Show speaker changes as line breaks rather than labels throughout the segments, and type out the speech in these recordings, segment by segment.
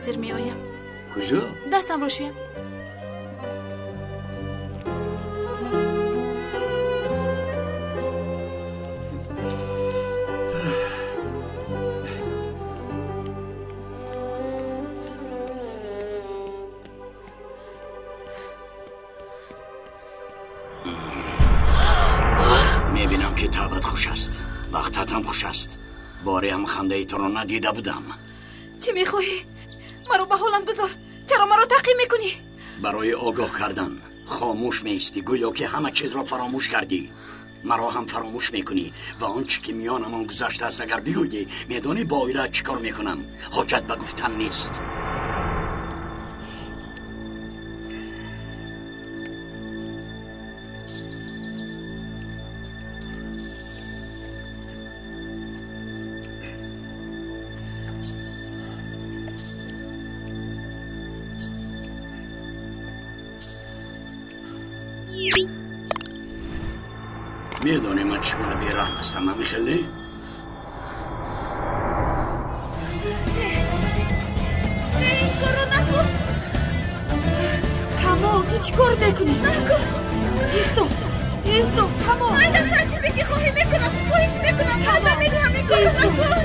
حاضر می آیم.
کجا؟
دستم رو شویم.
میبینم که طبعت خوش است، وقتت هم خوش است. باری هم خنده ای تو رو ندیده بودم.
چی میخواهی؟ مرا به حالم گذار. چرا مرا تعقیب میکنی؟
برای آگاه کردن خاموش میستی، گویا که همه چیز را فراموش کردی. مرا هم فراموش میکنی و آنچه که میانمان گذشته است اگر بگویی میدانی با ایره چیکار میکنم. حاجت به گفتن نیست. میدانی من چگونه بیرحم هستم امی خیلی؟
نه این کارو نکن.
کمال تو چی کار میکنی؟
نکن.
ایستوف کمال.
من در هر چیزی که خواهی میکنم. خواهش میکنم قدم میدهم این کارو نکن.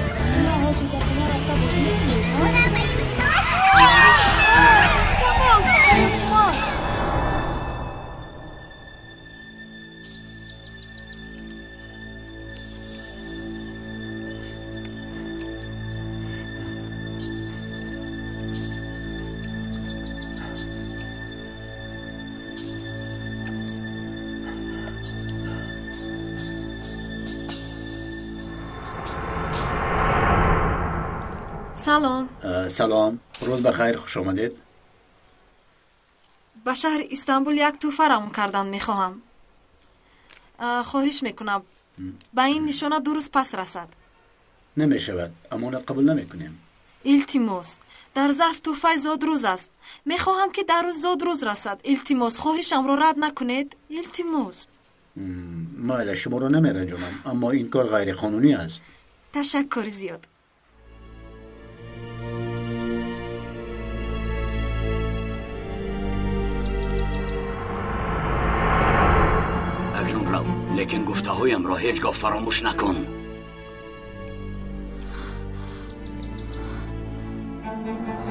سلام.
سلام، روز بخیر، خوش آمدید.
به شهر استانبول یک توفه رام کردن میخواهم. خواهش میکنم به این نشانه درست پس رسد.
نمیشود، امانت قبول نمیکنیم.
التماس در ظرف توفه زاد روز است. میخواهم که در روز زاد روز رسد. التماس خواهشم را رد نکنید. التماس.
مایل شما رو نمیرنجونم، اما این کار غیر قانونی است.
تشکر زیاد.
اکنون رو، لیکن گفته هایم را هیچگاه فراموش نکن.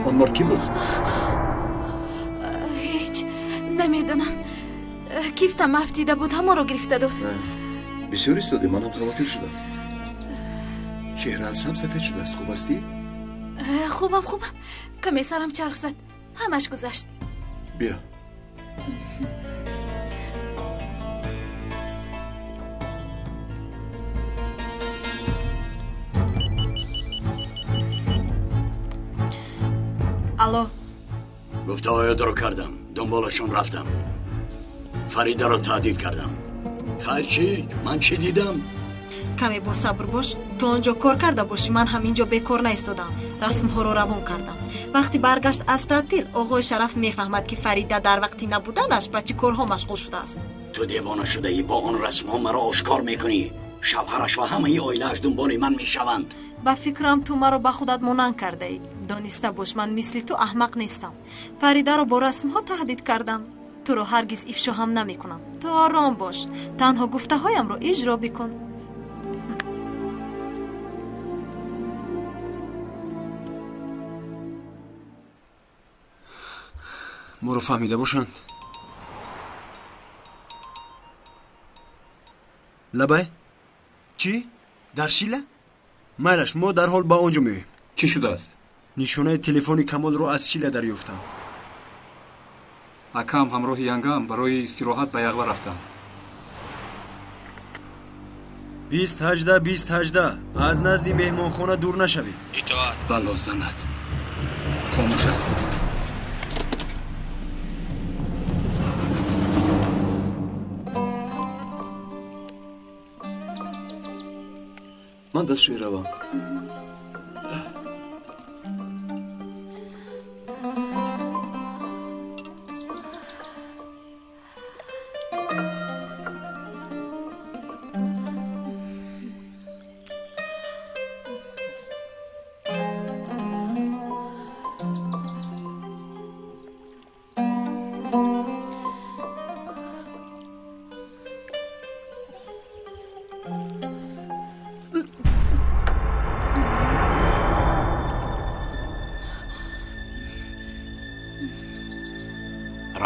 اون مرد کی بود؟
هیچ نمیدونم. کیفتم افتیده بود، همه رو گرفته داد.
بسیار ایستادی، منم خواطر شدم. چهره از هم سفید شده است. خوب هستی؟
خوبم. کمی سرم چرخ زد، همش گذشت.
بیا.
الو.
گفته هایت رو کردم، دنبالشون رفتم، فریده رو تهدید کردم. خیر چی؟ من چی دیدم؟
کمی با صبر باش. تو آنجا کار کرده باشی، من هم اینجا بیکار نایستادم. رسم ها رو روان کردم. وقتی برگشت از تعطیل آقای شرف میفهمد که فریده در وقتی نبودنش به چه کارها مشغول شده است.
تو دیوانه شده ای، با آن رسم ها مرا آشکار میکنی. شوهرش و همه عائله‌اش دنبال من میشوند.
با فکرم تو مرا به خودت مانند کرده ای. دانسته باش من مثل تو احمق نیستم. فریده رو با رسم ها تهدید کردم. تو رو هرگز افشا هم نمی کنم. تو آرام باش. تنها گفته هایم رو اجرا بکن.
ما رو فهمیده باشند. لبه؟ چی؟ در شیله؟ مایلش ما در حال با اونجا میویم.
چی شده است؟
نشانه تلفن کمال رو از شیله دریافتم.
акам ҳамроҳи янгам барои истироҳат ба яғла рафтанд.
2018 از نزد مهمانخانه دور نشوی.
итоат ва лозанат. خاموش است.
من دستشوی روم.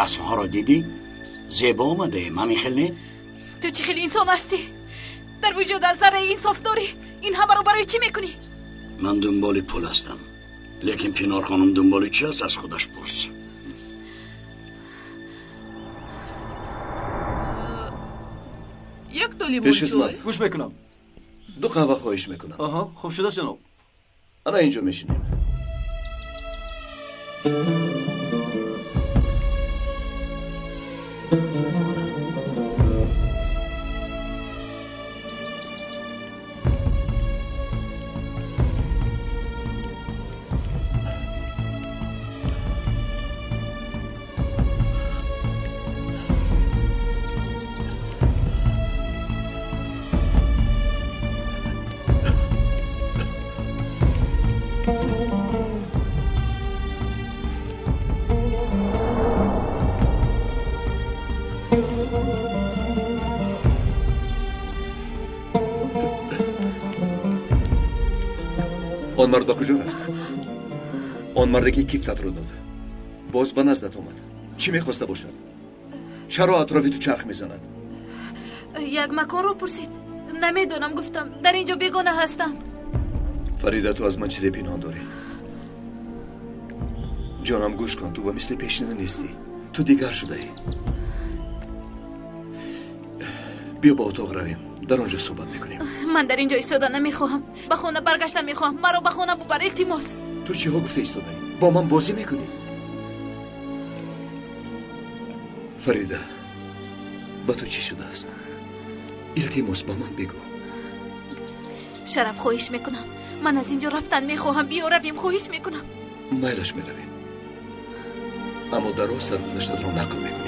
رسم ها را دیدی؟ زیبا آمده، مامیخل نه؟
تو چه خیلی انسان هستی؟ در وجود از ذره انصاف داری؟ این همه رو برای چی میکنی؟
من دنبال پول هستم، لیکن پینار خانم دنبال چی است از خودش پرس.
یک دولی
پیش
بونجوی
اسمت
گوش میکنم.
2 قهوه خواهش میکنم.
آها خوب شده جناب.
الان اینجا میشینیم. آن مرد با کجا رفت؟ آن مردی که کیفتت رو داد باز به نزدت اومد. چی میخواسته باشد؟ چرا اطرافی تو چرخ میزند؟
یک مکان رو پرسید. نمیدونم، گفتم در اینجا بیگانه هستم.
فریده تو از من چیزی پنهان داری. جانم گوش کن، تو با مثل پیشینه نیستی، تو دیگر شده ای. بیا با اتاق رویم، در آنجا صحبت میکنیم.
من در اینجا ایستادن نمیخواهم. به خونه برگشتن میخواهم. مرا به خونه ببر التماس.
تو چی ها گفته ایستاده ای؟ با من بازی میکنی؟ فریده با تو چی شده است؟ التماس با من بگو.
شرف خواهش میکنم. من از اینجا رفتن میخواهم. بیا رویم، خواهش میکنم.
میلش میرویم، اما در راه سرگذشتت رو نقل میکنی.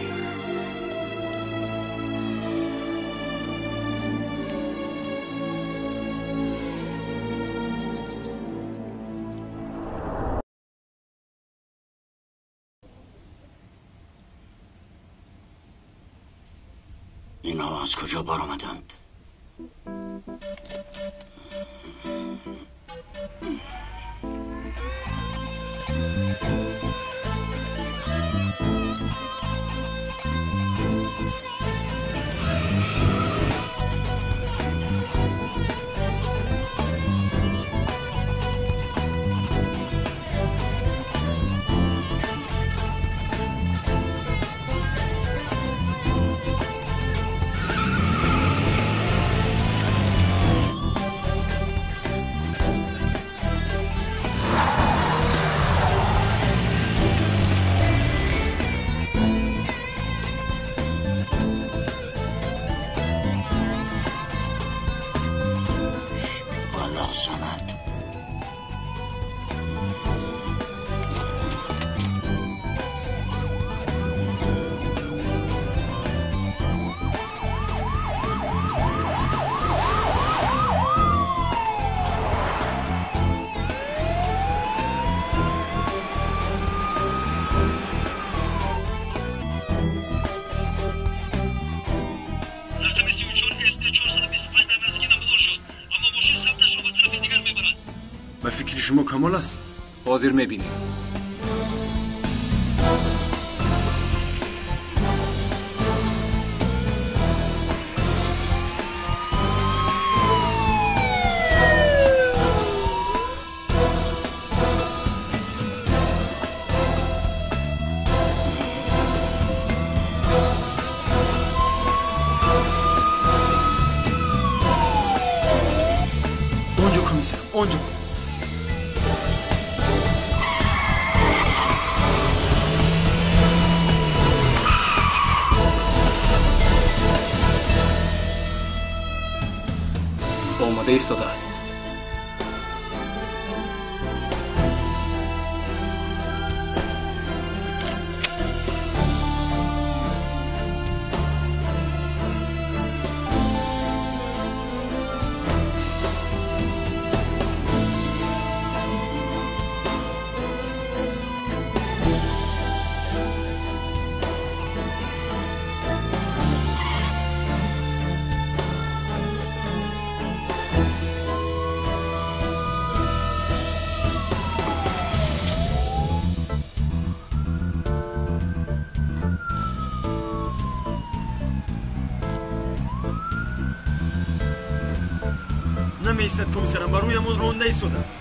اینا از کجا برآمدند؟ سند
رقم 34 است 425 در نزدیکی نامدار شد، اما ماشین سمتش رو به طرف دیگر میبرد.
و فکر شما کامل است.
حاضر میبینیم.
اونجا کمیسر، اونجا.
آماده ایستاده است.
ایستد کمیسرم و رویمون رونده ایستاده است.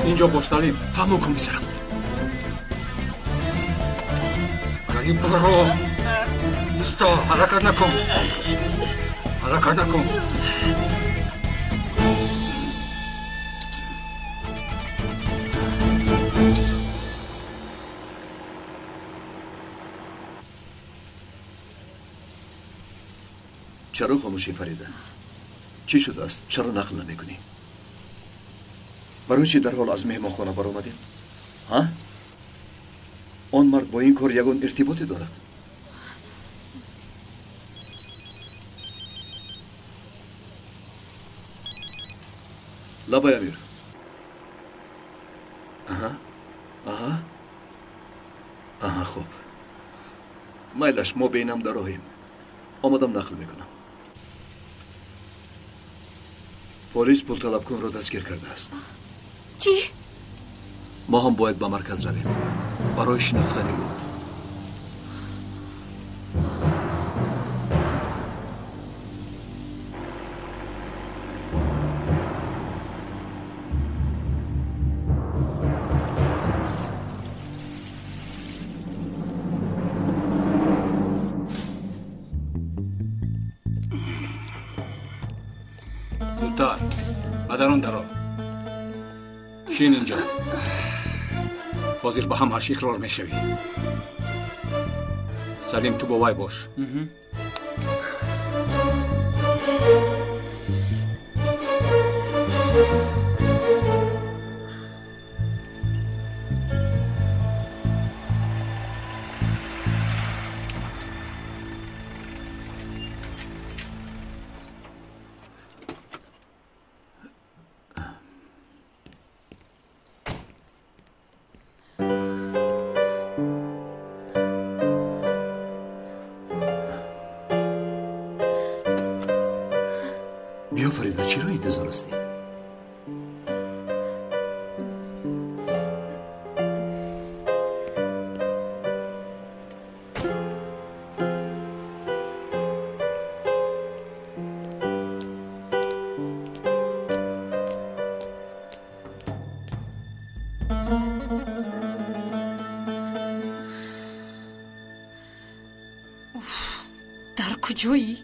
اینجا پشتالیم.
فهمو کمیسرم.
گانی برو. ایستا، حرکت نکن. حرکت نکن.
چرا خاموشی فریده؟ چی شده است؟ چرا نقل نمیکنی؟ برای چی در حال از مهمانخانه بر آمدیم؟ ها؟ آن مرد با این کار یگان ارتباطی دارد. لبای امیر. آها خوب. میلش ما بینم در راهیم. آمدم نقل میکنم. پلیس پول طلب کن را دستگیر کرده است.
چی؟
ما هم باید به مرکز رویم برای شناختن او.
زودتر بدران درا شین اینجا. حاضر به هم هرچی اقرار میشوی. سلیم تو با وای باش.
بیا فریده، چرا انتظار هستی؟
در کجایی؟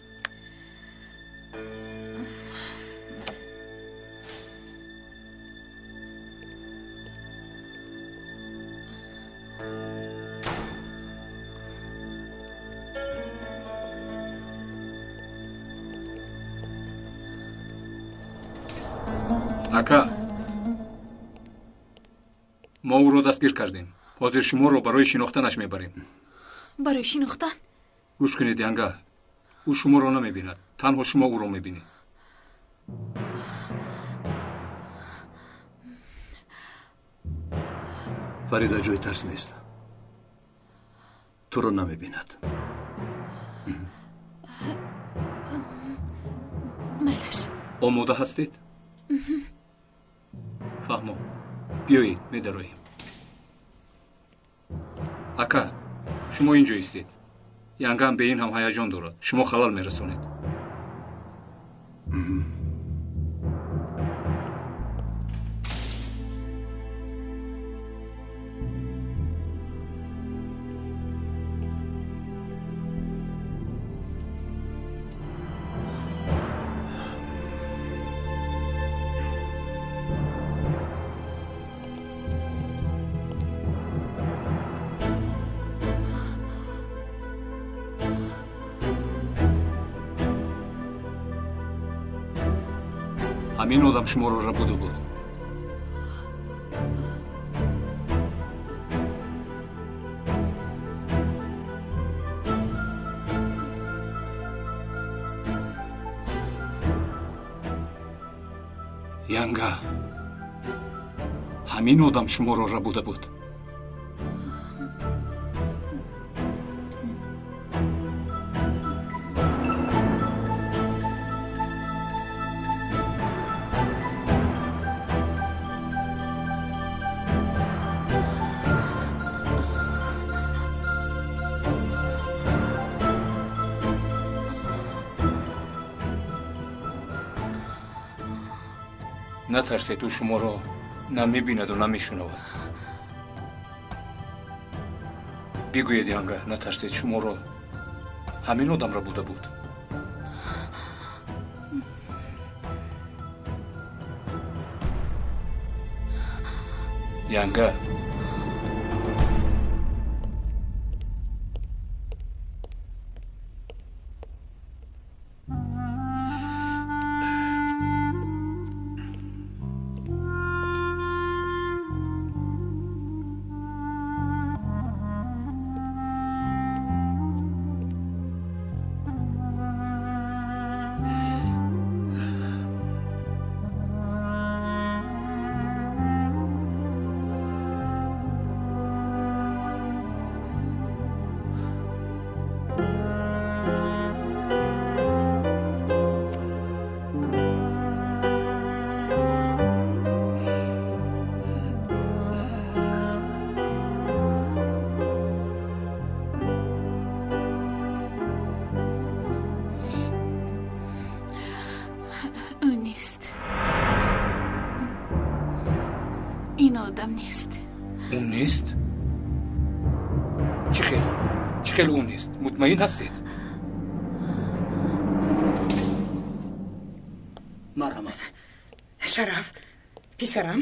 ака мо ӯро дастгир кардем. ҳозир шуморо барои шинохтанаш мебарем.
برای شناختن؟
гӯш кунед янга. ӯ шуморо намебинад. танҳо шумо ӯро мебинед.
فریده جای ترس نیست. تو رو نمیبیند.
میلش
омода ҳастед? фаҳмо. биёед медароем. ака шумо ин ҷо истед. янгам ба ин ҳам ҳаяҷон дорад. шумо халал мерасонед. ҳамин одам шуморо рабуда буд. янга ҳамин одам шуморо рабуда буд. نترسید، او شما را نمی‌بیند و نمی‌شنود. بگویید ینگه، نترسید، شما را همین آدم را بوده بود. ینگه اون نیست؟ چی خیلی اون نیست؟ مطمئن هستید؟
مرحبا.
شرف پسرم،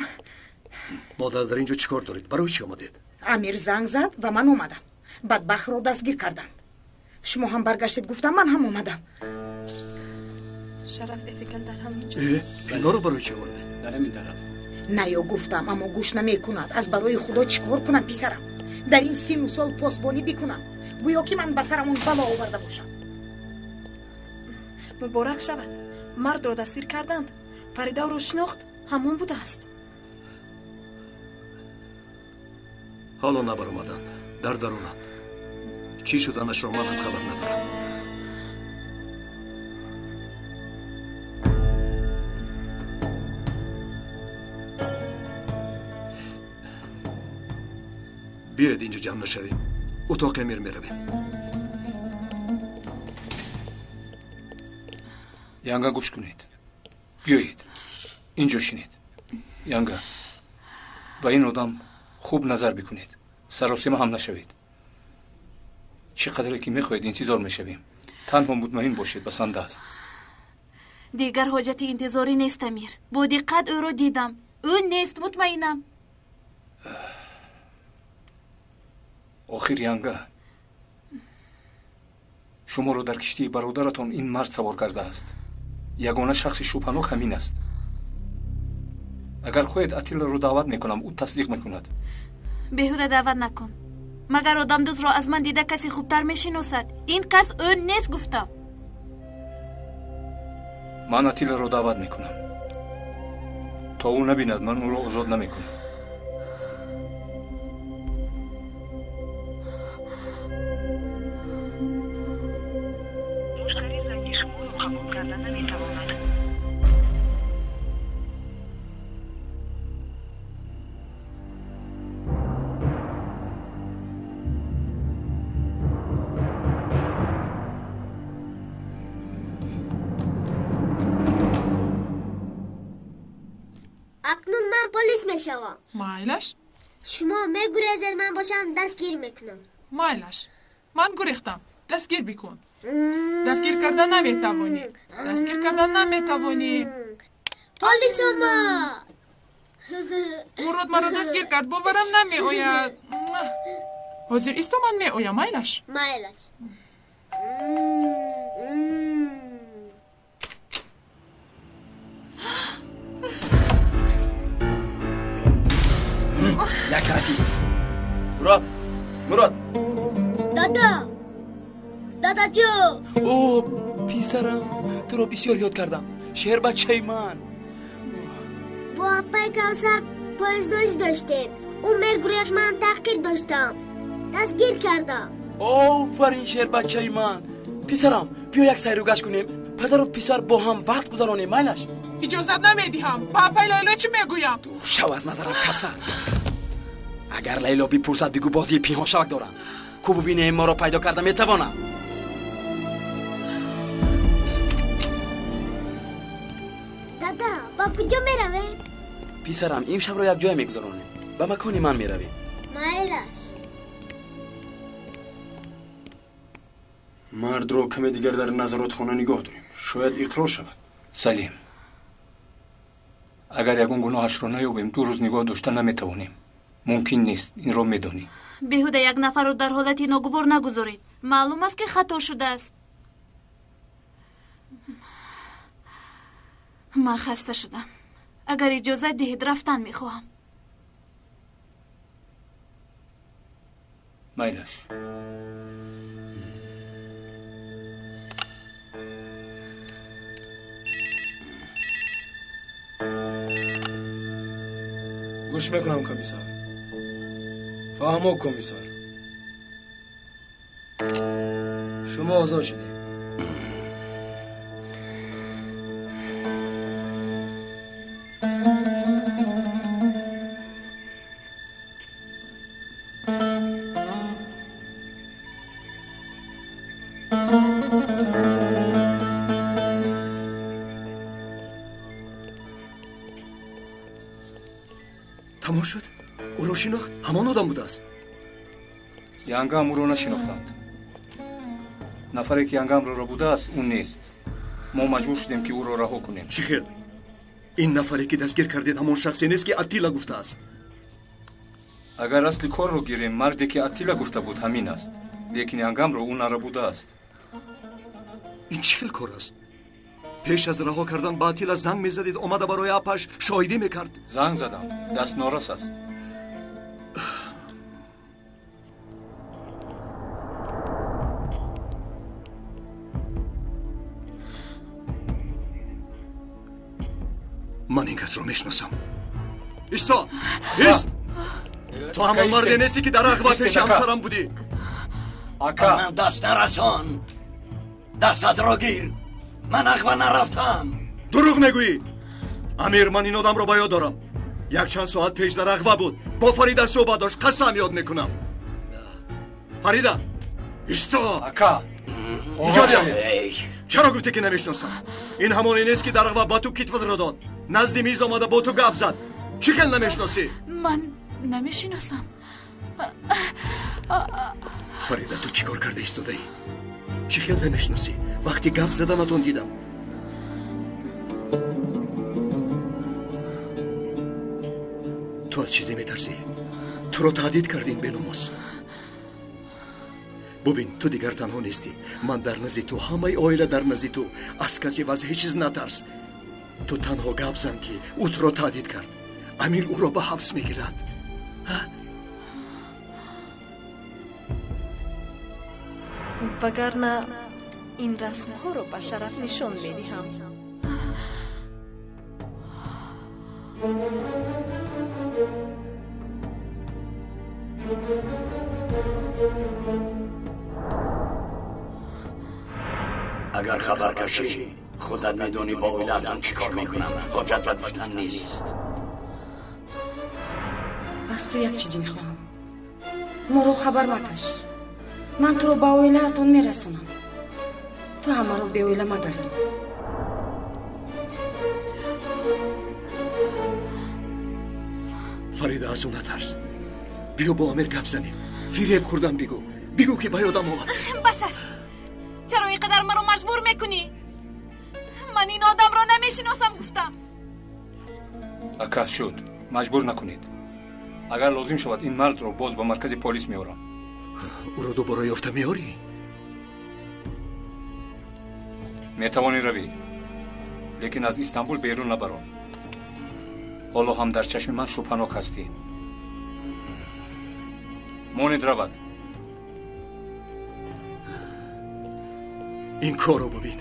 مادر در اینجا چیکار دارید؟ برای چی آمدید؟
امیر زنگ زد و من اومدم. بدبخت رو دستگیر کردند. شما هم برگشتید، گفتم من هم اومدم.
شرف افکر در همینجا.
اینا رو برای چی آوردید؟
در همین طرف.
نه یا گفتم اما گوش نمیکند. از برای خدا چیکار کنم پسرم؟ در این سن و سال پاسبانی بکنم گویا که من به سرمون بلا آورده باشم.
مبارک شود، مرد را دستگیر کردند. فریده رو شناخت، همون بوده است.
حالا نبر اومدن در درونم. چی شدنش را من هم خبر ندارم. بیاید اینجا جمع نشویم. اتاق امیر میرویم.
ینگه گوش کنید. بیایید اینجا شینید. ینگه با این آدم خوب نظر بکنید. سراسیمه هم نشوید. چقدر که میخواهید انتظار میشویم. تنها مطمئن باشید بسنده است.
دیگر حاجت انتظاری نیست امیر. با دقت او رو دیدم. او نیست، مطمئنم.
آخر ینگه شما رو در کشتی برادرتان این مرد سوار کرده است. یگانه شخص شبهناک همین است. اگر خواهید اتیلا رو دعوت میکنم او تصدیق میکند.
بهوده دعوت نکن. مگر آدم دوز را از من دیده کسی خوبتر میشناسد؟ این کس او نیست گفتم.
من اتیلا رو دعوت میکنم. تا او نبیند من او رو آزاد نمیکنم.
اکنون من پلیس میشوم.
مایلش؟
شما میگریزید من باشم دستگیر میکنم.
مایلش من گریختم. دستگیر بکن. دستگیر کردن نمیتوانی. دستگیر کردن نمیتوانی.
پلیس ما
ورود مرا دستگیر کرد. باورم نمی آید. حاضر ایستو من می آیم. مایلش
یک عزیز. مراد
دادا جو.
او پیسرم تو رو بسیار یاد کردم. شهر بچه من.
با اپای کوسر پایزداری داشتیم. اون مگریخ من تحقیر داشتم. دستگیر کردم.
آفرین شیر بچه من. پسرم بیا یک سیر و گشت کنیم. پدر و پسر با هم وقت گذرانیم. مایلش
اجازت نمیدیم. پاپای لیلا چی میگویم؟
تو شو از نظرم کپسن. اگر لیلا بپرسد بگو بازی پنهان شوک دارم. کو ببینه ما را پیدا کرده میتوانم.
دادا با کجا میروی؟
پسرم امشب را یک جای میگذرانیم. به مکان من میرویم.
مایلش
مرد رو کمی دیگر در نظارت خانه نگاه داریم. شاید اقرار شود.
سلیم، اگر یگون گناهش رو نیابیم 2 روز نگاه داشتن نمیتوانیم. ممکن نیست، این رو میدانی.
بیهوده یک نفر رو در حالتی ناگوار نگذارید. معلوم است که خطا شده است. من خسته شدم. اگر اجازه دهید رفتن میخواهم.
میلش.
گوش میکنم کمیسر. فهمو کمیسر. شما آزاد شدید.
تمام شد؟ او را شناخت؟ همان آدم بوده است.
ینگم او را نشناختند. نفری که ینگم را بوده است اون نیست. ما مجبور شدیم که او را رها کنیم.
چی خیر؟ این نفری که دستگیر کردید همان شخصی نیست که اتیلا گفته است.
اگر اصل کار رو گیریم مردی که اتیلا گفته بود همین است. لیکن ینگم را اون نربوده است.
این چه خیل کار است؟ پیش از رها کردن با اتیلا زنگ میزدید اومده برای اپش شاهدی میکرد.
زنگ زدم. دست نارس است.
من این کس رو میشناسم. ایستا! ایست! تو همان مردی نیستی که در اغوا پیش همسرم بودی.
آقا من دست نرسان. دستت را گیر. من اغوا نرفتم.
دروغ میگویی. امیر، من این آدم رو با یاد دارم. یک چند ساعت پیش در اغوا بود. با فریده صحبت داشت. قسم یاد میکنم. فریده! ایستا!
آقا!
اینجا بیایی. چرا گفتی که نمیشناسم؟ این همانی نیست که در اغوا با تو کتفت را داد. نزد میز آمده با تو گپ زد. چی خیل نمیشناسی؟
من نمیشناسم.
فریده تو چی کار کرده ایستاده ای؟ چی خیل نمیشناسی؟ وقتی گپ زدنتون دیدم. تو از چیزی میترسی؟ تو رو تهدید کردیم به ناموس. ببین تو دیگر تنها نیستی. من در نزد تو، همه عائله در نزد تو. از کسی و از هیچ چیز نترس. تو تنها گپ زن که او تو رو تهدید کرد. امیر او را به حبس میگیرد.
وگرنه این رسم ها رو به شرف نشان میدیم.
اگر خبر کشی خودت میدونی با اولادم چی کار میکنم. حاجت به گفتن نیست.
از تو یک چیزی میخوام. ما رو خبر مکش. من تو رو با اویله‌تون میرسونم. تو همه رو به اویله مگردون.
فریده از اون نترس. بیا با امیر گپ زنیم. فریب خوردم بگو که به یادم آمد.
بس است. چرا اینقدر مرا مجبور میکنی؟ من این آدم را نمیشناسم گفتم.
اکا شد. مجبور نکنید. اگر لازم شود این مرد رو باز با مرکز پلیس میارم.
او رو دوباره یافته میاری؟
میتوانی روی. لیکن از استانبول بیرون نبرو. حالا هم در چشم من شبهناک هستی. مانید رود.
این کار رو ببین.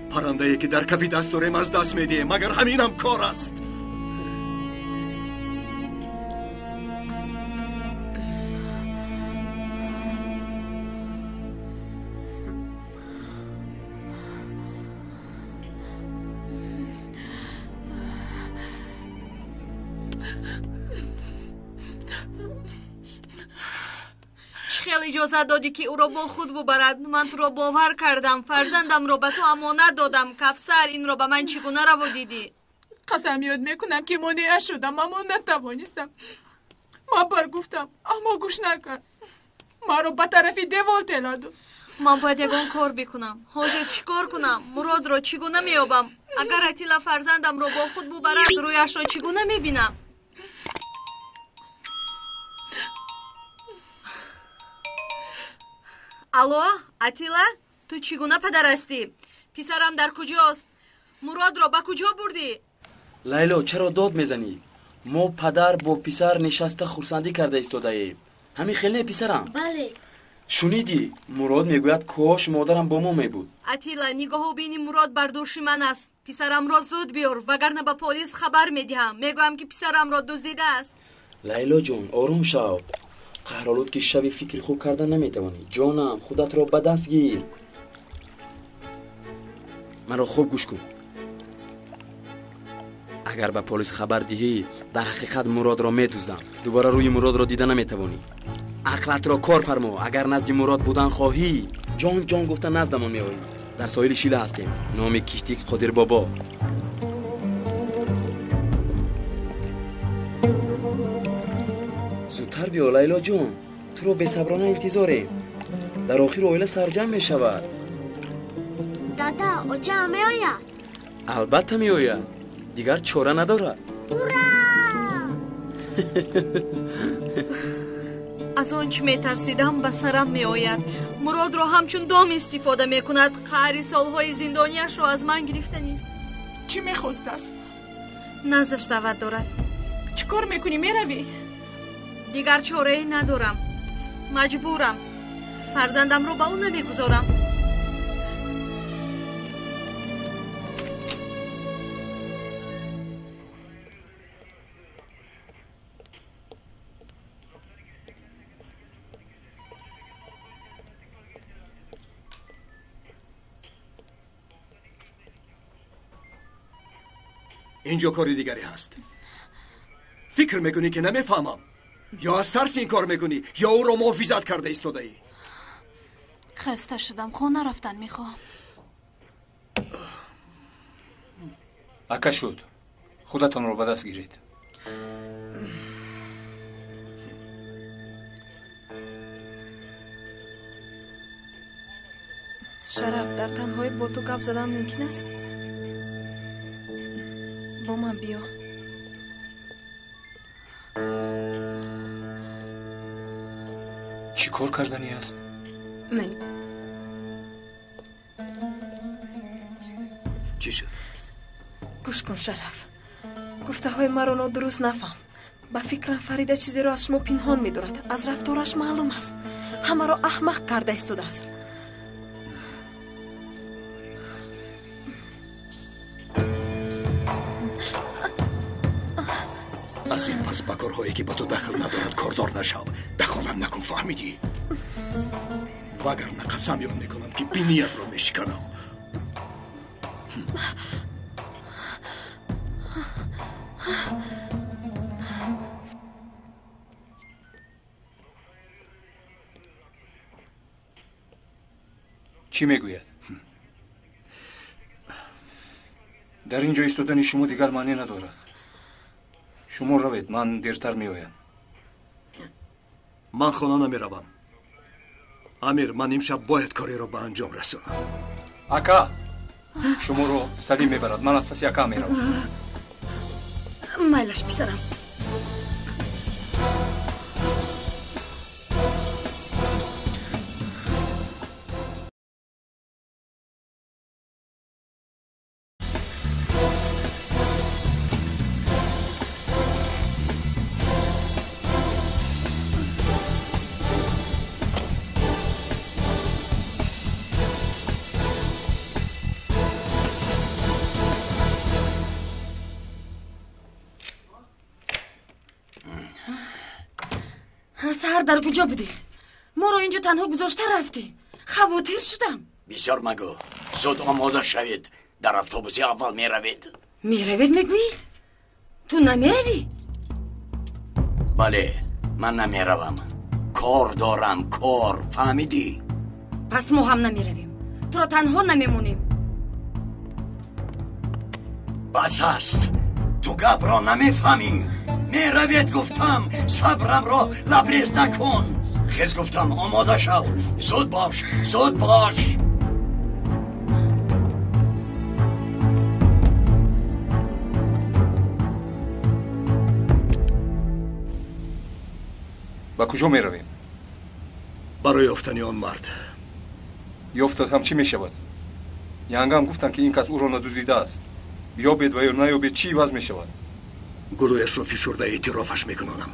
پرنده‌ای که در کفی دست داریم از دست میدیم. مگر همین هم کار است؟
خیلی اجازه دادی که او را با خود ببرد؟ من تو را باور کردم، فرزندم را به تو امانت دادم. کفسر این را به من چگونه روا دیدی؟
قسم یاد میکنم که مانع شدم، اما نتوانستم. من برگفتم اما گوش نکرد، ما را به طرف دیوار تلا داد.
من باید یگان کار بکنم. حاضر چیکار کنم؟ مراد را چگونه میابم؟ اگر اتیلا فرزندم را با خود ببرد رویش را چگونه میبینم؟ الو اتیلا، تو چگونه پدر هستی؟ پسرم در کجاست؟ مراد را به کجا بردی؟
لیلا چرا داد میزنی؟ ما پدر با پسر نشسته خورسندی کرده ایستاده ایم. همین خیلی پسرم.
بله.
شنیدی؟ مراد میگوید کاش مادرم با ما میبود.
اتیلا نگاه بینی مراد برداشت من است. پسرم را زود بیار وگرنه به پلیس خبر میدهم. میگویم که پسرم را دزدیده است.
لیلا جان آروم شو. قهرالود که شب فکر خوب کردن نمیتوانی. جانم خودت را به دست گیر. مرا خوب گوش کن. اگر به پلیس خبر دهی در حقیقت مراد را میدزدم. دوباره روی مراد را دیده نمیتوانی. عقلت را کار فرما. اگر نزد مراد بودن خواهی جان گفتن نزدمان میآیی. در ساحل شیله هستیم. نام کشتی قادر بابا. زودتر بیا لیلا جان، تو رو بی‌صبرانه انتظاریم. در آخر اویله سرجم می شود.
دادا اوچه می آید؟
البته می آید، دیگر چاره ندارد.
از آنچه می ترسیدم به سرم می آید. مراد را همچون دام استفاده می کند. قهر سالهای زندانیش را از من گرفته نیست.
چی می خواست است؟
نزدش دعوت دارد.
چی کار میکنی؟ می روی؟
دیگر چاره ای ندارم، مجبورم. فرزندم رو به اون نمیگذارم.
اینجا کاری دیگری هست. فکر میکنی که نمیفهمم؟ یا از ترس این کار میکنی یا او را محافظت کرده ایستاده ای؟
خسته شدم، خونه رفتن میخوام.
اکا شد، خودتان رو به دست گیرید.
شرف، در تنهایی با تو گپ زدن ممکن است؟ با من بیا.
چی کار کردنی است؟
من
چی شد؟
گوش کن شرف، گفته های مرا درست نفهم. با فکرم فریده چیزی را از شما پنهان می‌دارد. از رفتارش معلوم است همه را احمق کرده ایستاده است.
از این پس با کارهایی که با تو دخل ندارد کاردار نشو. دخالت نکن، فهمیدی؟ وگرنه قسم یاد میکنم که بینیت رو میشکنم.
چی میگوید؟ در اینجا ایستادن شما دیگر معنی ندارد. شما روید، من دیرتر میآیم.
من خانه نمیروم. امیر، من امشب باید کاری را به انجام رسانم.
اکا، شما رو سلیم میبرد. من از پس اکا میروم.
مایلش پسرم. سهر در کجا بودی؟ ما رو اینجا تنها گذاشته رفتی. خواطر شدم.
بسیار مگو. زود آماده شوید. در اتوبوس اول می روید.
می روید میگویی؟ تو نمی روی؟
بله، من نمی روم. کار دارم، کار. فهمیدی؟
پس ما هم نمیرویم، تو را تنها نمیمونیم.
بس است، تو گپ را نمیفهمی. میروید گفتم، صبرم را لبریز نکن. خیز گفتم آماده شو، زود باش، زود باش.
با کجا می رویم؟
برای یافتن آن مرد.
یافتاد هم چی می شود؟ ینگه هم گفتن که این کس او را ندزدیده است. یا بید و یا نه یا بید چی وضع می شود؟
گروهش را فشرده اعترافش میکنم.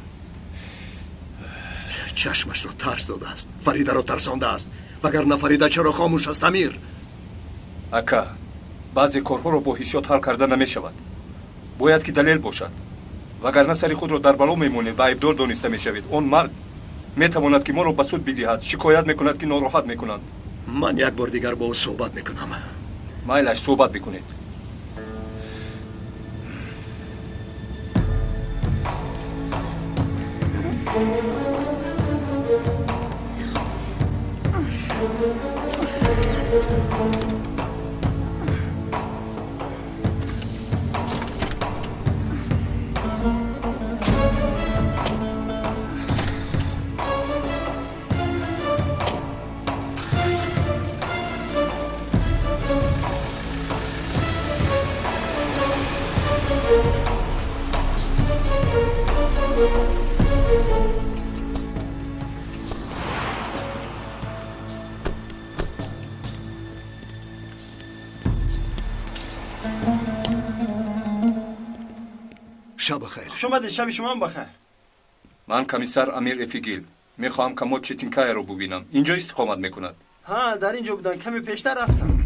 چشمش را ترس داده است، فریده را ترسانده است. وگرنه فریده چرا خاموش است امیر؟
اکا بعضی کارها را با حسیات حل کرده نمی شود. باید که دلیل باشد. وگرنه سری خود را در بلا میمونید و عیبدار دانسته میشوید. آن مرد میتواند که ما را به سود بدهد، شکایت میکند که ناراحت میکنند.
من یک بار دیگر با او صحبت میکنم.
مایلش صحبت بکنید.
شب بخیر.
خوش آمدید. شب شما هم بخیر.
من کمیسر امیر افیگیل میخواهم کمال چتینکای رو ببینم. اینجا استقامت میکند.
ها، در اینجا بودن. کمی پیشتر رفتم.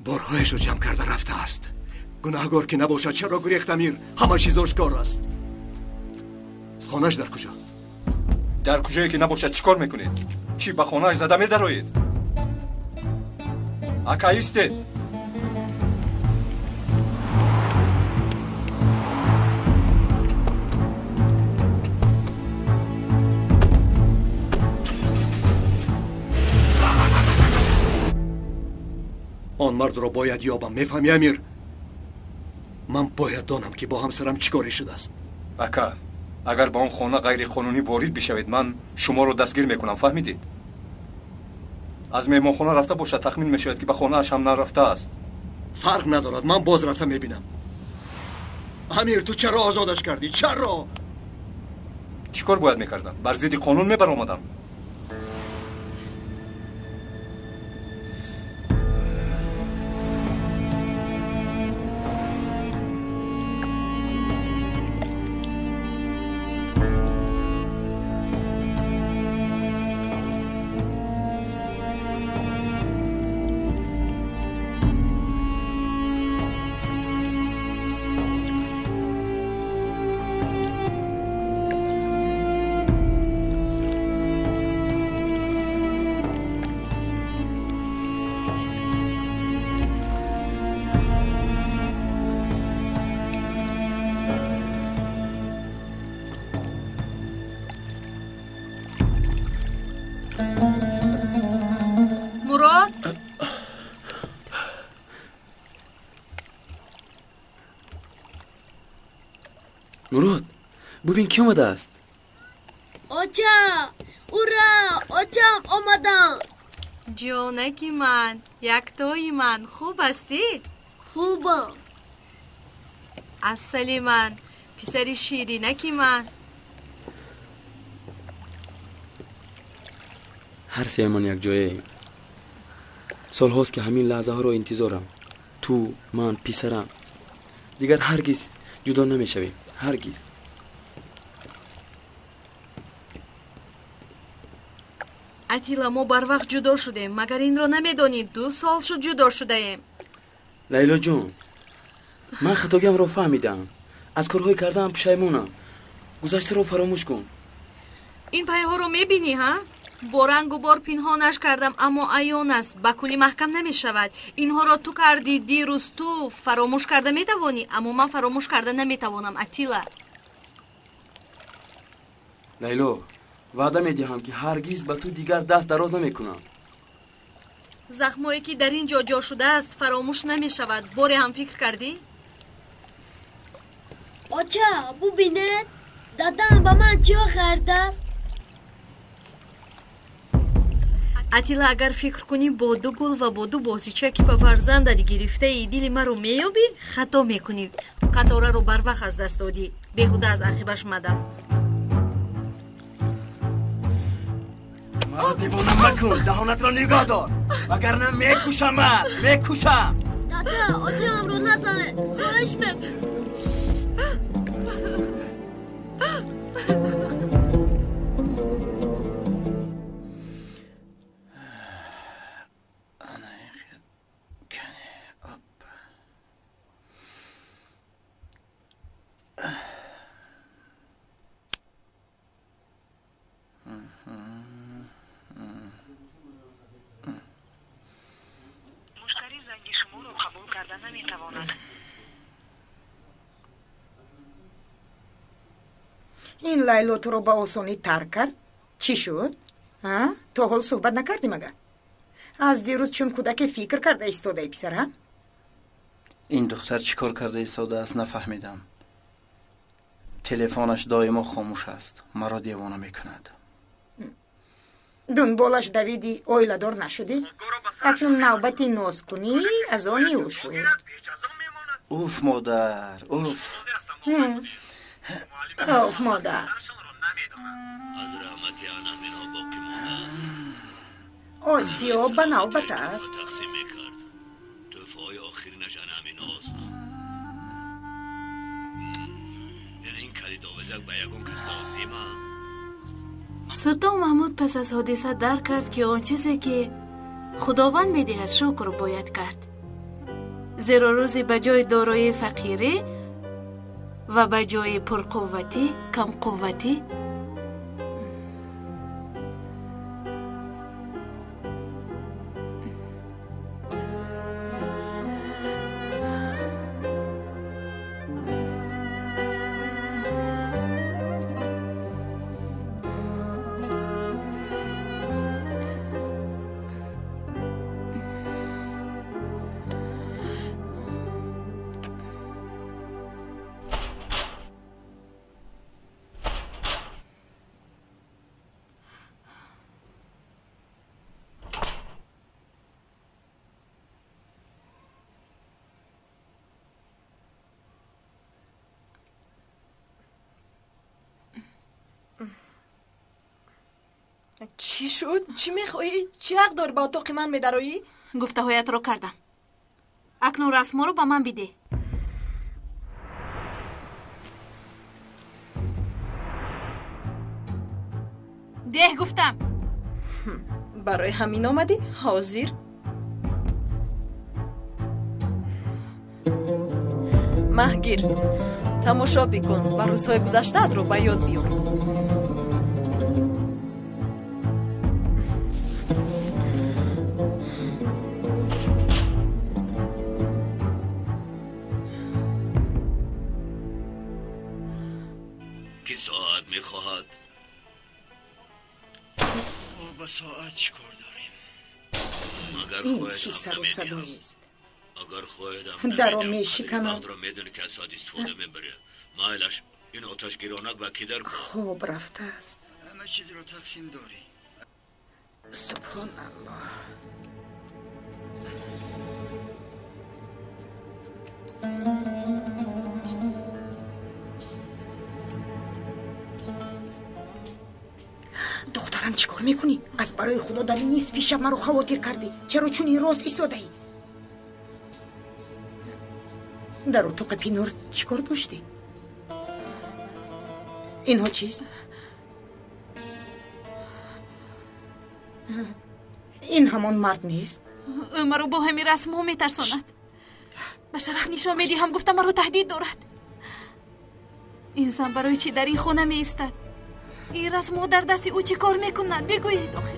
بارهایش رو جمع کرده رفته است. گناهگار که نباشد چرا گریخت امیر؟ همه چیز آشکار است. خانهش در کجا؟
در کجایی که نباشد چیکار میکنید؟ چی به خانهش زده میدروید؟ اکا ایستید.
آن مرد را باید یابم. میفهمی امیر؟ من باید دانم که با همسرم چیکاری شده است.
اکا اگر با اون خانه غیر قانونی وارد بشوید من شما رو دستگیر میکنم. فهمیدید؟ از مهمانخانه رفته باشد تخمین میشود که به خانه اش هم نرفته است.
فرق ندارد، من باز رفته میبینم. امیر تو چرا آزادش کردی؟ چرا؟
چیکار باید میکردم؟ بر ضد قانون میبرآمدم.
مراد ببین کی اومده است.
آچا اورا آچام آمدم.
جانکی من، یکتای من، خوب هستی؟
خوبم.
اصلی من، پسری شیرینکی من.
هر سیمان یک جایه. سال هاست که همین لحظه ها رو انتظارم. تو، من، پسرم دیگر هرگز جدا نمی شویم. هرگز.
اتیلا ما بر وقت جدا شدیم. مگر این رو نمیدونید 2 سال شد جدا شده ایم.
لیلا جون من خطاگیم رو فهمیدم. از کارهای کردم پشیمونم. گذشته رو فراموش کن.
این پایه ها رو میبینی ها؟ با رنگ و بار پنهانش کردم اما عیان است. با کلی محکم نمی شود. اینها را تو کردی دیروز. تو فراموش کرده میتوانی اما من فراموش کرده نمیتوانم. اتیلا
لیلا وعده میدهم که هرگز به تو دیگر دست دراز نمیکنم.
زخمایی که در اینجا جا شده است فراموش نمی شود. باری هم فکر کردی؟
آچه ببینه دادم با من چی خرده است.
اتیلا اگر فکر کنی با دو گل و با دو بازیچه که به فرزندت گرفته ای دل ما رو میابی خطا میکنی. قطاره رو بر وقت از دست دادی. بیهوده از عقیبش مدم.
مرا دیوانه مکن. دهانت را نگاه دار وگرنه میکشمت. میکشم.
دادا آچه هم رو نزنه. خواهش میکن.
مشتری زنگ شما رو قبول کردن نمیتواند.
این لیلا تو رو با آسانی ترک کرد؟ چی شد؟ تا حال صحبت نکردی مگه؟ از دیروز چون کودک فکر کرده ایستاده ای پسرم؟
این دختر چیکار کرده ایستاده است نفهمیدم. تلفنش دائما خاموش است. مرا دیوانه میکند.
دنبالش دویدی اویلدار نشدی؟ اکنون نوبتی ناز کنی از آنی او شد.
اوف مادر اوف.
اوف مادر. آسیا به نوبت است.
سلطان محمود پس از حادثه درک کرد که آن چیزی که خداوند میدهد شکر باید کرد. زیرا روزی به جای دارایی فقیری و به جای پرقوتی کم قوتی
چی شد؟ چی میخوایی؟ چی حق داری با اتاق من میدرایی؟
گفته هایت رو کردم. اکنون رسما رو به من بیده. ده گفتم.
برای همین آمدی؟ حاضر؟ مهگیر تماشا بکن و روزهای گذشته رو به یاد بیار.
کی ساعت میخواهد؟ با ساعت چی کار داریم؟
این چی سر و صدایی است؟
اگر خواهدم
در رو میشکنم.
را میدونی که از ساعت استفاده میبره. مایلش این آتش گیرانک و کی در کن؟
خوب رفته است.
همه چیز رو تقسیم داری.
سبحان الله. دخترم چیکار میکنی؟ از برای خدا در این نصف شب مرا خواطر کردی. چرا چون این راست ایستاده ای؟ در اتاق پینور چیکار داشتی؟ اینها چیست؟ این همان مرد نیست؟
مرا با همین رسم ها میترساند. به شرف نشان میدی هم گفتم مرا تهدید دارد. این زن برای چی در این خانه می ایستد؟ این رسم ها در دست او چی کار میکند؟ بگویید آخر.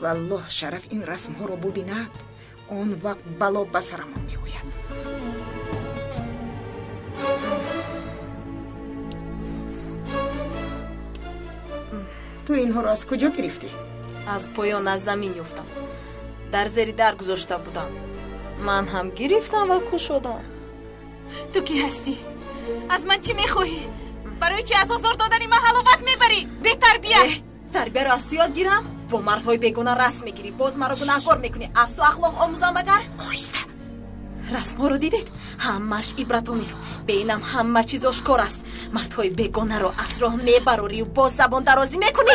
والله شرف این رسم ها رو ببیند اون وقت بلا به سرمان میآید. تو اینها را از کجا گرفتی؟
از پایان از زمین یافتم. در زیر در گذاشته بودم. من هم گرفتم و کشودم.
تو کی هستی؟ از من چی میخواهی؟ برای چی از آزار دادنی من حلاوت میبری؟ بهتر بیا.
تربیه را از یاد گیرم. با مردهای بیگناه رسم میگیری، باز مرا گناهکار میکنی. از تو اخلاق آموزم مگر؟
آیسته.
رسم ها رو دیدید؟ همش عبرت‌آمیز. به اینم همه چیز آشکار است. مردهای بیگانه رو از راه میبری و باز زبان درازی میکنی.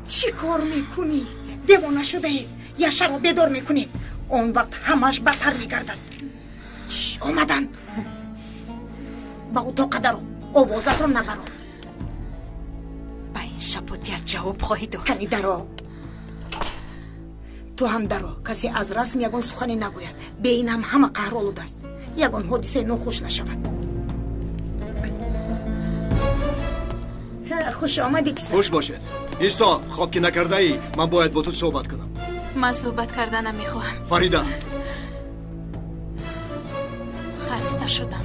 چی کار میکنی؟ دیوانه شده ای یا شب رو بیدار میکنی؟ اون وقت همش بدتر میگردد. آمدن با اتاق درو آوازت رو نبرو.
با این شباتیت جواب خواهی داد.
کنی درو. تو هم درو. کسی از رسم یگان سخنی نگوید. به این هم همه قهر آلوده است. یگان حادثه ناخوش نشود. خوش آمدی پسر.
خوش باشه. ایستا، خواب که نکرده ای. من باید با تو صحبت کنم.
من صحبت کردن نمیخواهم.
فریده،
خسته شدم.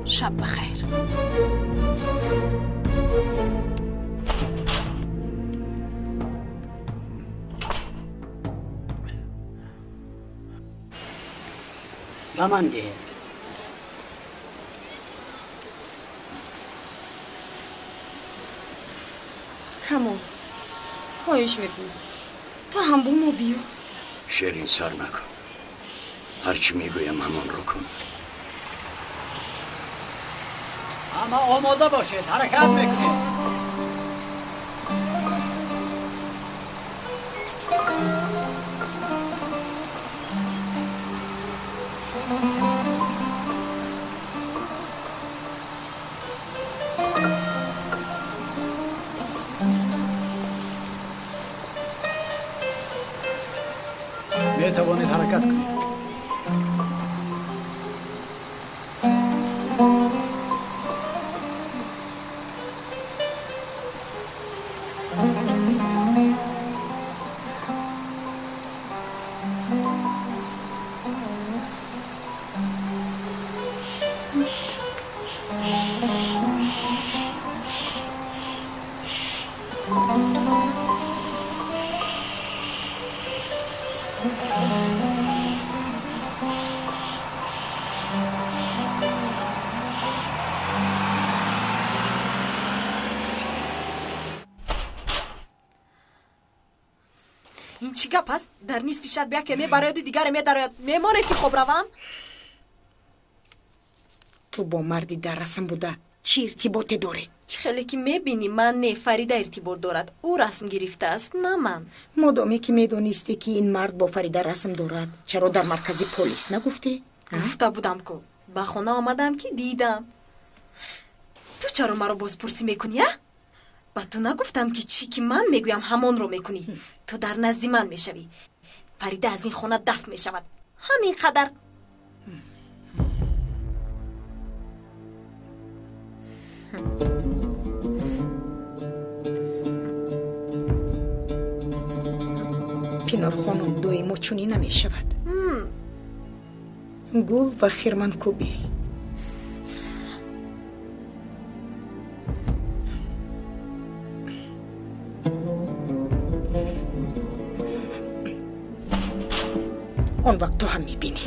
شب بخیر.
به من ده.
کمون خواهش میکنم تو هم با ما بیا.
شیرین سر نکن. هرچی میگویم همان رو کن.
اما آماده باشید، حرکت میکنید. میتوانید حرکت کنید.
این چی گپ است؟ در نصف شب بیا که میبراید دیگر میدراید. میمانید که خوب روم؟
تو با مردی در رسم بوده چی ارتباطی داره؟
چه خیلی که میبینی من نه، فریده ارتباط دارد. او رسم گرفته است نه من.
مادامی که میدونستی که این مرد با فریده رسم دارد چرا در مرکزی پلیس نگفتی؟
گفته بودم که به خانه آمدم که دیدم. تو چرا مرا بازپرسی میکنی؟ با تو نگفتم که چی که من میگویم همان رو میکنی. تو در نزد من میشوی. فریده از این خانه دفع میشود. همین قدر.
پینار خانم دویمو چونی نمیشود. گل و خیرمن کوبی. اون وقت تو هم میبینی.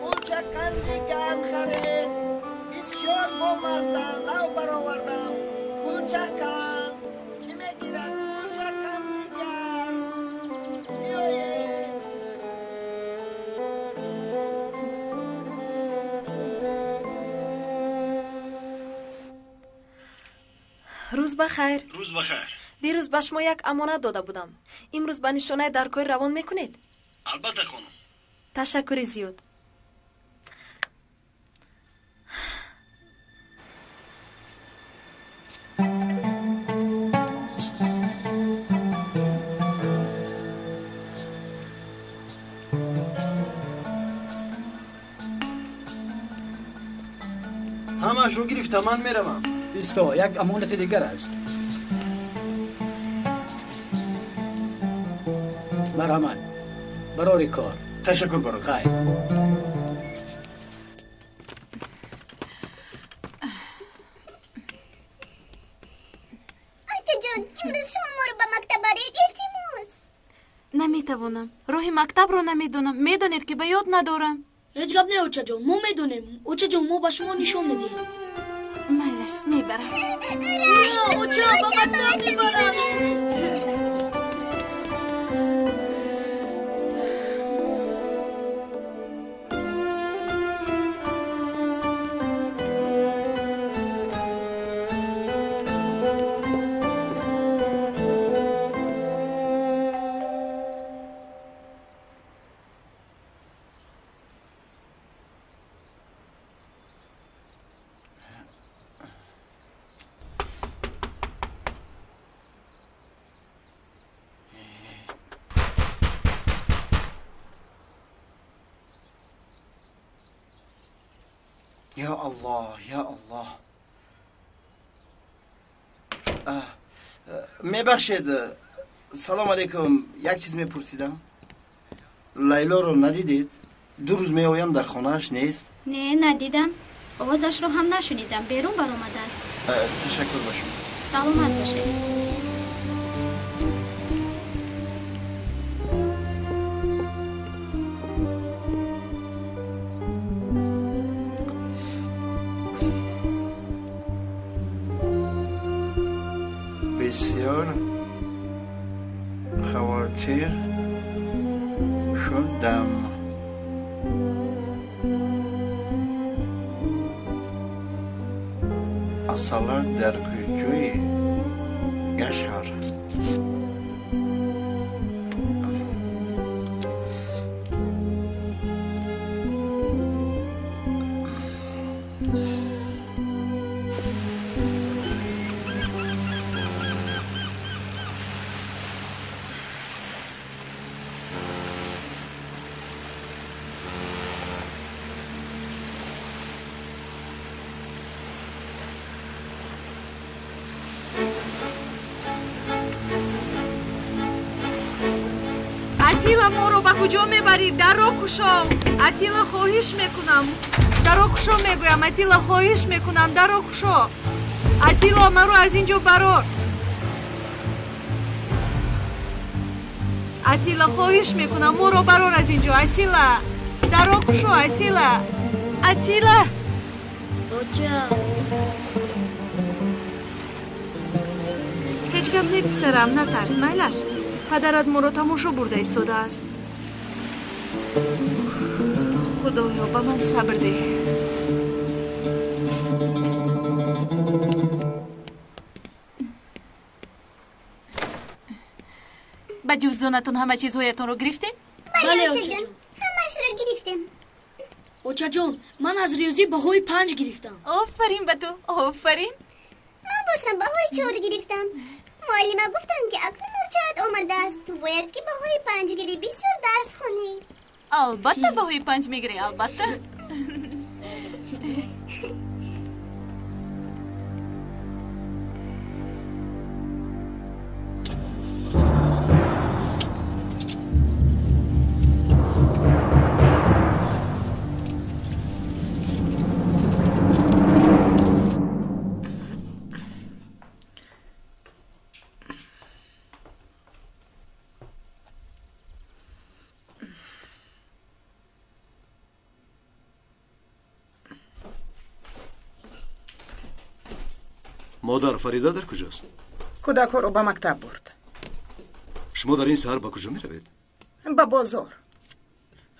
قولچقندی گرم خرید بسیار با مزه لو برآوردم قولچقند کی میگیرد قولچقندی گرم بیایید
روز بخیر.
روز بخیر.
دیروز به شما یک امانت داده بودم. امروز به نشانه در کار روان میکنید؟
البته خانم.
تشکر زیاد.
همش رو گرفتم، من میروم.
ایستا، یک امانت دیگر است. مرحمت برای کار.
تشکر برای
خیر.
آیتا جان امروز شما ما رو به مکتب برید التماس.
نمیتوانم. راه مکتب رو نمیدونم. میدونید که به یاد ندارم.
هیچ گپ نه اوچا جان، ما میدونیم. اوچا جان ما به شما نشون میدیم.
میلش میبرم.
اوچا با مکتب میبرم.
یا الله یا الله. میبخشید، سلام علیکم. یک چیز میپرسیدم. لیلا رو ندیدید؟ 2 روز میآیم در خانهش نیست.
نه ندیدم. آوازش رو هم نشنیدم. بیرون برآمده است.
تشکر با شما.
سلامت باشه.
بسیار خواطر شدم. اصلا در کجای گشار؟
اتیلا ما رو به کجا میبرید؟ در رو کشم. اتیلا خواهش میکنم. در رو کشم میگویم. اتیلا خواهش میکنم. در رو کشم. اتیلا ما رو از اینجا برار. اتیلا خواهش میکنم ما رو برار از اینجا. اتیلا در رو کشم. اتیلا اتیلا.
اوچا
هیچ گم نپسرم، نترس میلش. پدرت ما رو تماشا برده ایستاده است. خدایا به من صبر ده.
به جزدانتون همه چیزهایتون رو گرفتید؟
بله اوچا جان، همش رو گرفتم.
اوچا جان من از ریاضی بهای 5 گرفتم.
آفرین به تو. آفرین.
من باشم بهای 4 گرفتم. معلمه گفتن که اکنون اوچات آمده است. تو باید که بهای 5 گیری. بسیار درس خونی.
البته بهای 5 میگیری. البته.
مادر فریده در کجاست؟
کودک رو به مکتب برد.
شما در این سحر با کجا می روید؟
به بازار.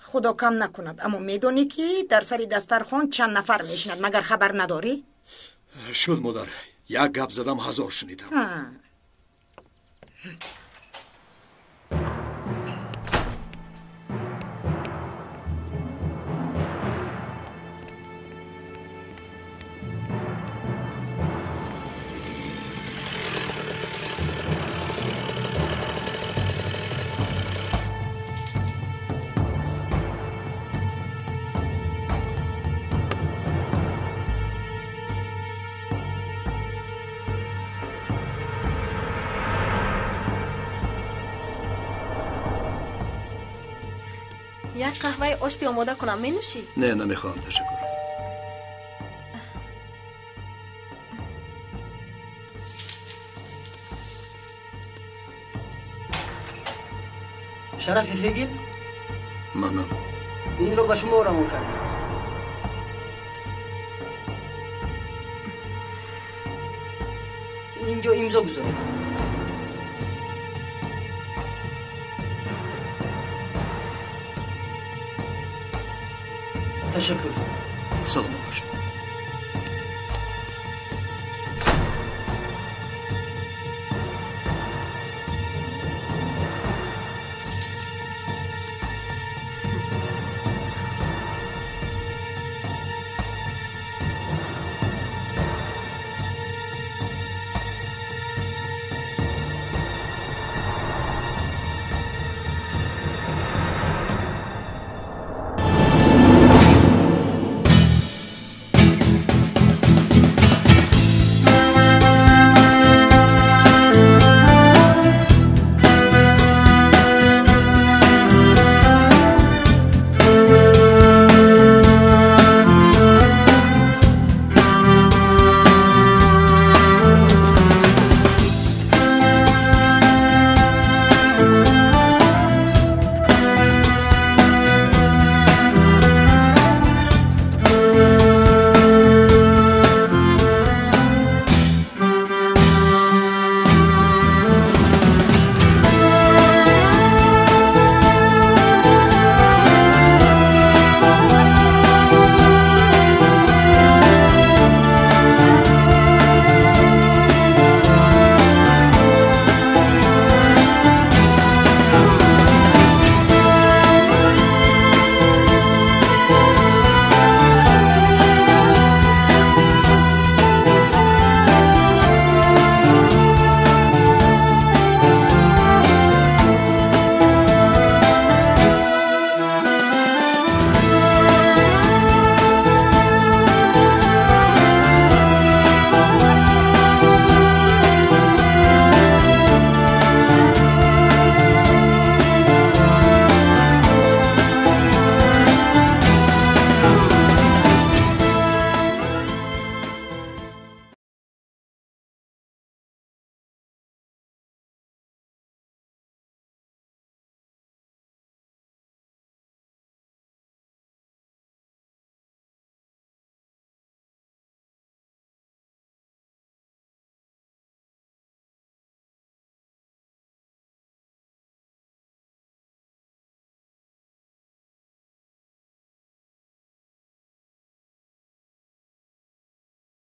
خدا کم نکند، اما میدونی که در سری دسترخوان چند نفر میشند مگر خبر نداری؟
شد مادر، یک گپ زدم 1000 شنیدم.
یک قهوه آشتی آماده کنم می نوشی؟
نه نمیخوام، تشکر.
شرف فیگل؟
منم.
این رو به شما رمون کردم. اینجا امضا بذارید. تشکر.
سلام باشه.